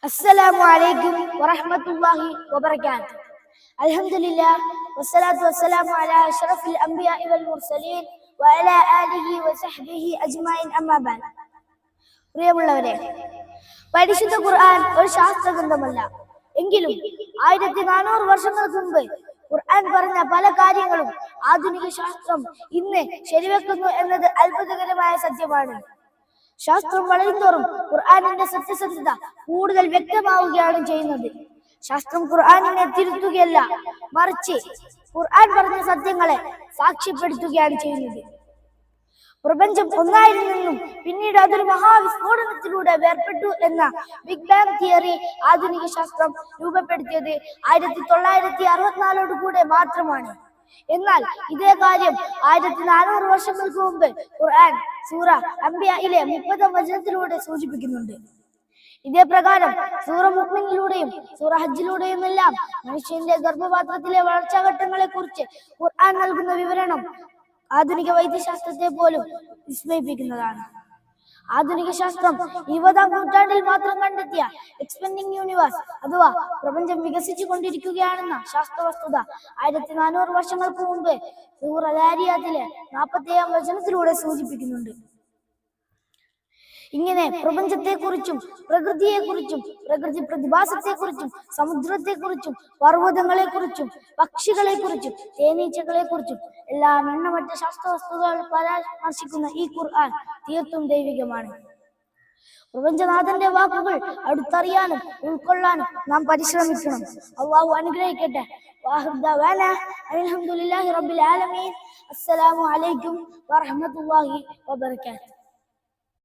السلام عليكم ورحمة الله وبركاته. الحمد لله والصلاة والسلام على أشرف الأنبياء والمرسلين وعلى آله وصحبه أجمعين أما بعد. പ്രിയമുള്ളവരെ, പരിശുദ്ധ ഖുർആൻ ഒരു ശാസ്ത്രഗ്രന്ഥമല്ല. എങ്കിലും 1400 വർഷങ്ങൾക്ക് മുമ്പ് ഖുർആൻ പറഞ്ഞ പല കാര്യങ്ങളും ആധുനിക ശാസ്ത്രം ഇന്ന് ശരിവെക്കുന്നു എന്നത് അത്ഭുതകരമായ സത്യമാണ്. ശാസ്ത്രം വളരുന്തോറും ഖുർആനിന്റെ സത്യസന്ധത കൂടുതൽ വ്യക്തമാവുകയാണ് ചെയ്യുന്നത്. ശാസ്ത്രം ഖുർആനിനെ തിരുത്തുകയല്ല, മറിച്ച് ഖുർആൻ പറഞ്ഞ സത്യങ്ങളെ സാക്ഷ്യപ്പെടുത്തുകയാണ് ചെയ്യുന്നത്. പ്രപഞ്ചം ഒന്നായിരുന്നെന്നും പിന്നീട് അതൊരു മഹാവിസ്ഫോടനത്തിലൂടെ വേർപെട്ടു എന്ന ബിഗ് ബാങ് തിയറി ആധുനിക ശാസ്ത്രം രൂപപ്പെടുത്തിയത് 1964 കൂടെ മാത്രമാണ്. എന്നാൽ ഇതേ കാര്യം 1400 വർഷങ്ങൾക്ക് മുമ്പ് ഖുർആൻ സൂറ അംബിയയിലെ 30 വചനത്തിലൂടെ സൂചിപ്പിക്കുന്നുണ്ട്. ഇതേ പ്രകാരം സൂറ മുഅ്മിനിലൂടെയും സൂറ ഹജ്ജിലൂടെയും എല്ലാം മനുഷ്യന്റെ ഗർഭപാത്രത്തിലെ വളർച്ചാഘട്ടങ്ങളെ കുറിച്ച് ഖുർആൻ നൽകുന്ന വിവരണം ആധുനിക വൈദ്യശാസ്ത്രത്തെ പോലും വിസ്മയിപ്പിക്കുന്നതാണ്. ആധുനിക ശാസ്ത്രം 20ാം നൂറ്റാണ്ടിൽ മാത്രം കണ്ടെത്തിയ എക്സ്പെൻഡിങ് യൂണിവേഴ്സ് അഥവാ പ്രപഞ്ചം വികസിച്ചു കൊണ്ടിരിക്കുകയാണെന്ന ശാസ്ത്രവസ്തുത 1400 വർഷങ്ങൾക്ക് മുമ്പ് സൂറ ദാരിയാത്തിലെ 47ാം വചനത്തിലൂടെ സൂചിപ്പിക്കുന്നുണ്ട്. ഇങ്ങനെ പ്രപഞ്ചത്തെക്കുറിച്ചും പ്രകൃതിയെക്കുറിച്ചും പ്രകൃതി പ്രതിഭാസത്തെക്കുറിച്ചും സമുദ്രത്തെക്കുറിച്ചും പർവ്വതങ്ങളെക്കുറിച്ചും പക്ഷികളെക്കുറിച്ചും തേനീച്ചകളെക്കുറിച്ചും എല്ലാം എണ്ണമറ്റ ശാസ്ത്രവസ്തുക്കൾ പരാമർശിക്കുന്ന ഈ ഖുർആൻ തീർത്തും ദൈവികമാണ്. പ്രപഞ്ചനാഥന്റെ വാക്കുകൾ അടുത്തറിയാനും ഉൾക്കൊള്ളാനും നാം പരിശ്രമിക്കണം. അല്ലാഹു അനുഗ്രഹിക്കട്ടെ. അൽഹംദുലില്ലാഹി റബ്ബിൽ ആലമീൻ. അസ്സലാമു അലൈക്കും വറഹ്മത്തുള്ളാഹി വബറകാതുഹു.